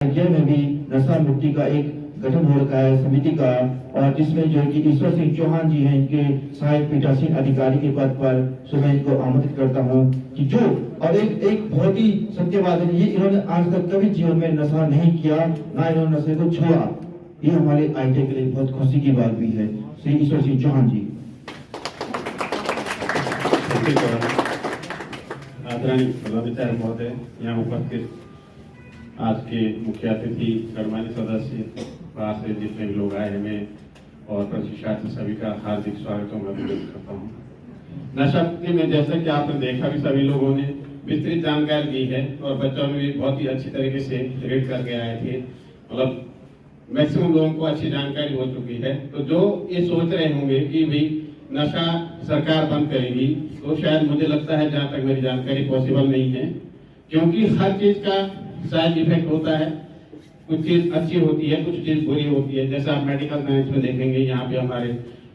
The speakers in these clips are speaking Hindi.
राज्य में भी नशा मुक्ति का एक गठन हो रखा है समिति का, और जिसमें जो है कि ईश्वर सिंह चौहान जी हैं, इनके सहायक पीठासीन अधिकारी के पद पर मैं इनको आमंत्रित करता हूं कि जो और एक बहुत ही सत्यवाद है, ये इन्होंने आज तक कभी जीवन में नशा नहीं किया, ना इन्होंने नशे को छोड़ा। ये हमारे आईटी के लिए बहुत खुशी की बात भी है। श्री ईश्वर सिंह चौहान जी। आदरणीय सभापति महोदय, यहाँ उपस्थित आज के मुख्य अतिथि, गणमान्य सदस्य, बाहर से जितने भी लोग आए हैं और प्रशिक्षार्थी सभी का हार्दिक स्वागत मैं अभिनंदन करता हूँ। नशा मुक्ति में जैसा कि आपने देखा भी सभी लोगों ने विस्तृत जानकारी दी है और बच्चों ने भी बहुत ही अच्छी तरीके से रीड करके आए थे, मतलब मैक्सिमम लोगों को अच्छी जानकारी हो चुकी है। तो जो ये सोच रहे होंगे कि भाई नशा सरकार बंद करेगी, तो शायद मुझे लगता है जहाँ तक मेरी जानकारी पॉसिबल नहीं है, क्योंकि हर चीज का साइड इफेक्ट होता है। कुछ चीज अच्छी होती है, कुछ चीज बुरी होती है। जैसे आप मेडिकल साइंस में देखेंगे, यहाँ पे हमारे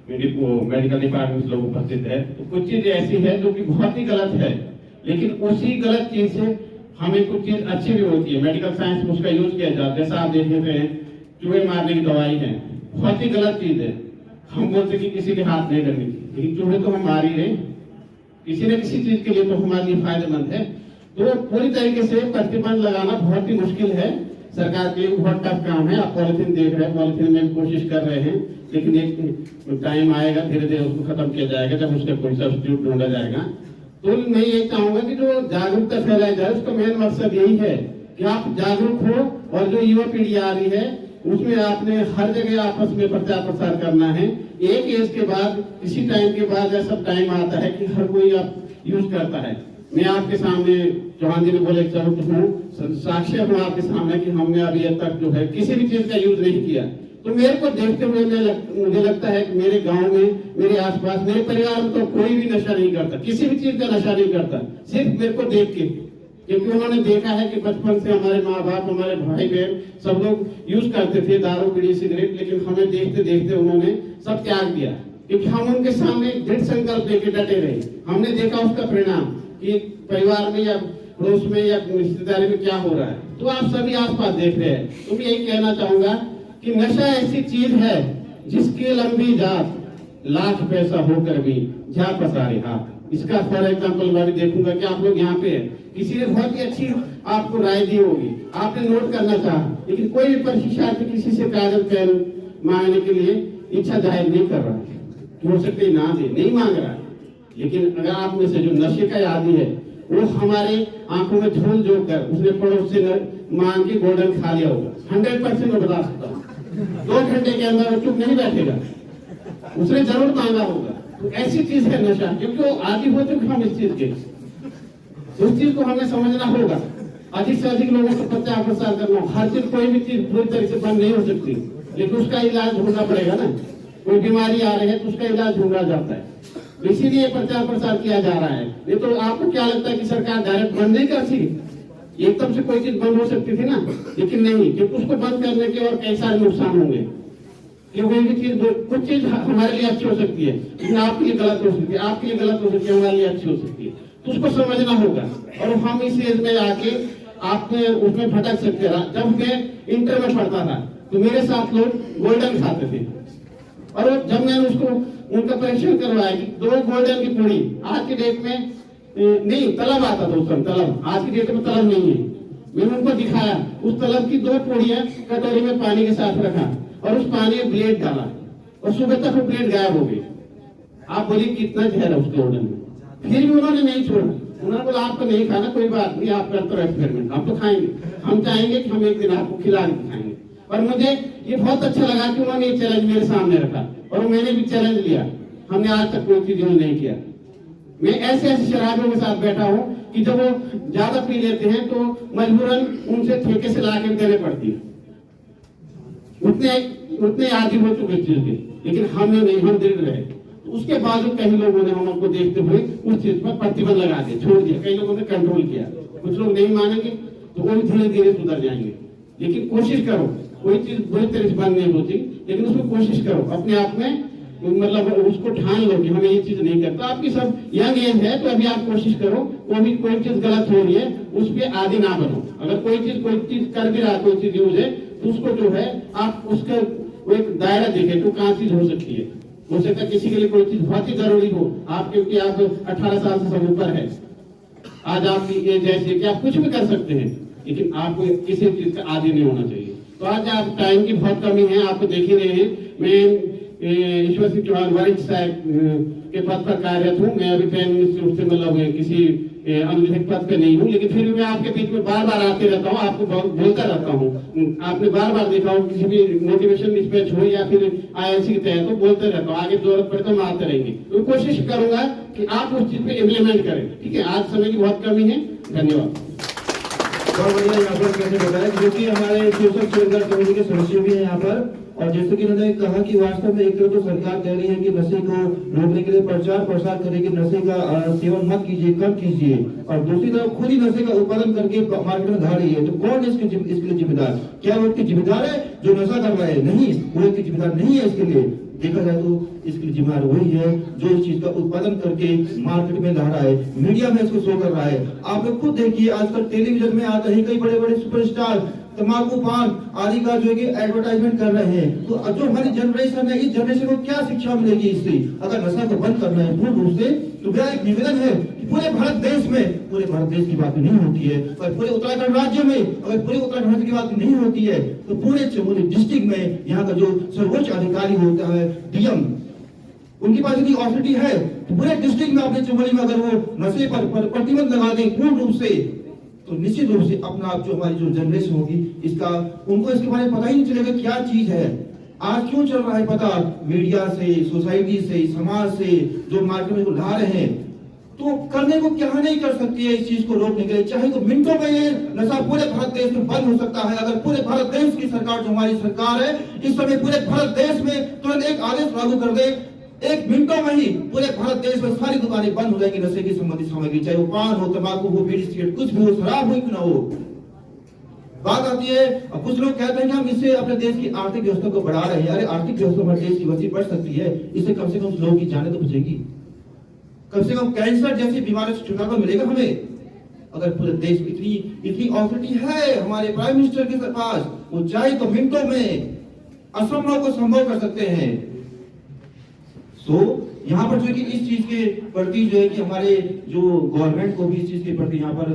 मेडिकल डिपार्टमेंट लोग उपस्थित है, तो कुछ चीज ऐसी है जो कि बहुत ही गलत है, लेकिन उसी गलत चीज से हमें कुछ चीज अच्छी भी होती है। मेडिकल साइंस में उसका यूज किया जाता है। जैसा आप देख रहे हैं, चूहे मारने की दवाई है, बहुत ही गलत चीज है। हम बोलते कि किसी के हाथ नहीं लगनी चाहिए, लेकिन चूहे तो हम मार ही रहे, किसी न किसी चीज के लिए तो हमारे लिए फायदेमंद है। तो पूरी तरीके से प्रतिबंध लगाना बहुत ही मुश्किल है, सरकार के लिए बहुत टफ काम है। आप पॉलिथीन देख रहे हैं, पॉलिथीन में कोशिश कर रहे हैं, लेकिन एक टाइम आएगा, धीरे धीरे उसको खत्म किया जाएगा जब उसका कोई सब्स्टिट्यूट ढूंढा जाएगा। तो मैं ये चाहूंगा कि जो जागरूकता फैलाई जाए, उसका मेन मकसद यही है कि आप जागरूक हो, और जो युवा पीढ़ी आ रही है उसमें आपने हर जगह आपस में प्रचार प्रसार करना है। एक एज के बाद, किसी टाइम के बाद ऐसा टाइम आता है कि हर कोई आप यूज करता है। मैं आपके सामने, चौहान जी ने बोले चलो हूँ, साक्ष्य हूँ आपके सामने कि हमने अभी तक जो है किसी भी चीज का यूज नहीं किया। तो मेरे को देखते हुए मुझे लगता है कि मेरे गांव में, मेरे आसपास, मेरे परिवार में तो कोई भी नशा नहीं करता, किसी भी चीज का नशा नहीं करता, सिर्फ मेरे को देख के, क्योंकि उन्होंने देखा है कि बचपन से हमारे माँ बाप, हमारे भाई बहन सब लोग यूज करते थे दारू, बीड़ी, सिगरेट, लेकिन हमें देखते देखते उन्होंने सब त्याग दिया, क्योंकि हम उनके सामने दृढ़ संकल्प लेके डटे रहे। हमने देखा उसका परिणाम कि परिवार में या पड़ोस में या रिश्तेदारी में क्या हो रहा है। तो आप सभी आसपास देख रहे हैं। तो मैं यही कहना चाहूंगा कि नशा ऐसी चीज है जिसकी लंबी जात लाख पैसा होकर भी जा पसारे हाथ। इसका फॉर एग्जाम्पल मैं भी देखूंगा कि आप लोग यहाँ पे है, किसी ने बहुत ही अच्छी आपको राय दी होगी, आपने नोट करना चाहा, लेकिन कोई भी प्रशिक्षार्थी किसी से कागज पेन मांगने के लिए इच्छा जाहिर नहीं कर रहा है। हो सकते ना दे, नहीं मांग रहा है, लेकिन अगर आप में से जो नशे का आदी है, वो हमारे आंखों में झोल झोंक कर उसने पड़ोस से मांग के गोल्डन खा लिया होगा, 100% मैं बता सकता हूँ। 2 घंटे के अंदर वो चुप नहीं बैठेगा, उसने जरूर मांगा होगा। तो ऐसी चीज है नशा, क्योंकि वो आदि हो चुके हम इस चीज के। उस चीज को हमें समझना होगा, अधिक से अधिक लोगों को प्रचार प्रसार करना। हर चीज, कोई भी चीज पूरी तरह से बंद नहीं हो सकती, लेकिन उसका इलाज ढूंढना पड़ेगा ना। कोई बीमारी आ रही है तो उसका इलाज ढूंढा जाता है, इसीलिए प्रचार प्रसार किया जा रहा है। नहीं तो आपको क्या लगता है कि सरकार डायरेक्ट बंद नहीं कर सकती? एकदम से कोई चीज बंद हो सकती थी ना, लेकिन नहीं, क्योंकि उसको बंद करने के और कई सारे नुकसान होंगे। क्योंकि भी चीज, कुछ चीज हमारे लिए अच्छी हो सकती है, लेकिन आपके लिए गलत हो सकती है, आपके लिए गलत हो सकती है, हमारे लिए अच्छी हो सकती है। तो उसको समझना होगा। और हम इस एज में आके आपने उसमें भटक सकते रहा। जब मैं इंटर में पढ़ता था तो मेरे साथ लोग गोल्डन खाते थे, और जब मैंने उसको उनका परीक्षण करवाया कि 2 गोल्डन की पूरी, आज की डेट में नहीं, तलब आता था उस समय, तलब, आज की डेट में तलब नहीं है। मैंने उनको दिखाया, उस तलब की 2 पूड़ियां कटोरी में पानी के साथ रखा और उस पानी में ब्लेड डाला, और सुबह तक वो ब्लेड गायब हो गई। आप बोलिए कितना जहर है उस गोल्डन में। फिर भी उन्होंने नहीं छोड़ा, उन्होंने बोला आपको नहीं खाना, कोई बात नहीं, आप करते रहो एक्सपेरिमेंट, हम तो खाएंगे, हम चाहेंगे कि हम एक दिन आपको खिला के खाएंगे। और मुझे ये बहुत अच्छा लगा कि उन्होंने ये चैलेंज मेरे सामने रखा, और मैंने भी चैलेंज लिया। हमने आज तक कोई चीज नहीं किया। मैं ऐसे ऐसे शराबियों के साथ बैठा हूँ कि जब वो ज्यादा पी लेते हैं तो मजबूरन उनसे ठेके से ला के देने पड़ती है, उतने आदि हो चुके चीज के, लेकिन हमने नहीं, हम दृढ़ रहे। तो उसके बाद कई लोगों ने हमको देखते हुए उस चीज पर प्रतिबंध लगा दिया, छोड़ दिया। कई लोगों ने कंट्रोल किया, कुछ लोग नहीं मानेंगे तो वो धीरे धीरे सुधर जाएंगे। लेकिन कोशिश करो, कोई चीज बुरी तरह से बंद नहीं होती, लेकिन उसमें कोशिश करो, अपने आप में मतलब उसको ठान लो कि हमें ये चीज नहीं करता। आपकी सब यंग एज है तो अभी आप कोशिश करो, वो भी कोई चीज गलत हो रही है उस पर आदी ना बनो। अगर कोई चीज कर भी रहा, कोई चीज यूज है तो उसको जो है आप उसका वो एक दायरा देखें तो कहाँ चीज हो सकती है। हो सकता है किसी के लिए कोई चीज बहुत ही जरूरी हो, आप क्योंकि आप 18 साल से सब ऊपर है, आज आपकी एज ऐसी कि आप कुछ भी कर सकते हैं, लेकिन आपको किसी चीज का आदी नहीं होना चाहिए। तो आज आप टाइम की बहुत कमी है, आपको देख ही रहे हैं। मैं ईश्वर सिंह चौहान वरिष्ठ सहायक के पद पर कार्यरत हूँ। मैं अभी प्राइम मिनिस्टर से मतलब किसी अनुदेशक पद पे नहीं हूँ, लेकिन फिर भी मैं आपके बीच में बार बार आते रहता हूँ, आपको बोलता रहता हूँ। आपने बार बार देखा हो किसी भी मोटिवेशन स्पीच हो या फिर ILC के तहत तो बोलते रहता हूँ, आगे जरूरत पड़े तो मैं आते रहेंगे। तो कोशिश करूंगा कि आप उस चीज पे इम्प्लीमेंट करें। ठीक है, आज समय की बहुत कमी है। धन्यवाद। बहुत बढ़िया यहाँ पर कैसे बताया, क्योंकि हमारे शीर्षक शेरगढ़ कमेटी के सदस्य भी हैं यहाँ पर। और जैसे कि उन्होंने कहा कि वास्तव में एक तरफ तो सरकार कह रही है कि नशे को रोकने के लिए प्रचार प्रसार करेगी, नशे का सेवन मत कीजिए, कम कीजिए, और दूसरी तरफ खुद ही नशे का उत्पादन करके मार्केट में ला रही है। तो कौन इसके लिए जिम्मेदार? क्या वो इसकी जिम्मेदार है जो नशा कर रहा है? नहीं, वो इसकी जिम्मेदार नहीं है। इसके लिए देखा जाए तो इसके लिए जिम्मेदार वही है जो इस चीज का उत्पादन करके मार्केट में ला रहा है, मीडिया में इसको शो कर रहा है। आप लोग खुद देखिए, आजकल टेलीविजन में आते हैं कई बड़े बड़े सुपरस्टार तंबाकू पान आदि का जो है कि एडवर्टाइजमेंट कर रहे हैं। तो जो हमारी जनरेशन है, इस जनरेशन को क्या शिक्षा मिलेगी इससे? अगर नशा को बंद करना है पूर्ण रूप से, तो मेरा एक निवेदन है कि पूरे भारत देश की बात नहीं होती है, और पूरे उत्तराखंड राज्य में अगर पूरे उत्तराखंड राज्य की बात नहीं होती है, तो पूरे चमोली डिस्ट्रिक्ट में यहाँ का जो सर्वोच्च अधिकारी होता है DM, उनके पास यदि ऑथोरिटी है तो पूरे डिस्ट्रिक्ट में अपने चमोली में अगर वो नशे पर प्रतिबंध लगा दें पूर्ण रूप से, तो निश्चित रूप से अपना आप जो हमारी जो जनरेशन होगी इसका उनको इसके बारे में पता ही नहीं चलेगा क्या चीज है। आज क्यों चल रहा है पता? मीडिया से, सोसाइटी से, समाज से जो मार्केट में ला रहे हैं। तो करने को क्या नहीं कर सकती है इस चीज को रोकने के लिए? चाहे तो मिनटों में ये नशा पूरे भारत देश में बंद हो सकता है। अगर पूरे भारत देश की सरकार जो हमारी सरकार है इस समय पूरे भारत देश में तुरंत एक आदेश लागू कर दे, 1 मिनटों में ही पूरे भारत देश में सारी दुकानें बंद हो जाएंगी नशे की संबंधित सामग्री, चाहे वो पान हो, तंबाकू हो, बीड़ी सिगरेट, कुछ भी हो, शराब हो कि ना हो। बात आती है, अब कुछ लोग कहते हैं कि हम इससे अपने देश की आर्थिक व्यवस्था को बढ़ा रहे हैं। अरे आर्थिक व्यवस्था हमारे देश की वैसी बढ़ सकती है, इससे कम से कम लोगों की जानें तो बचेगी, कम से कम कैंसर जैसी बीमारी से छुटकारा मिलेगा हमें। अगर पूरे देश में इतनी ऑथोरिटी है हमारे प्राइम मिनिस्टर के पास, वो चाहे तो मिनटों में असंभव को संभव कर सकते हैं। तो यहाँ पर जो है कि इस चीज के प्रति जो है कि हमारे जो गवर्नमेंट को भी इस चीज के प्रति यहाँ पर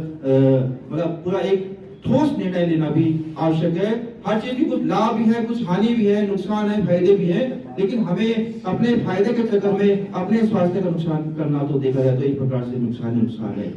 मतलब पूरा एक ठोस निर्णय लेना भी आवश्यक है। हर चीज की कुछ लाभ भी है, कुछ हानि भी है, नुकसान है, फायदे भी है, लेकिन हमें अपने फायदे के चक्कर में अपने स्वास्थ्य का नुकसान करना तो देखा जाए तो एक प्रकार से नुकसान ही नुकसान है।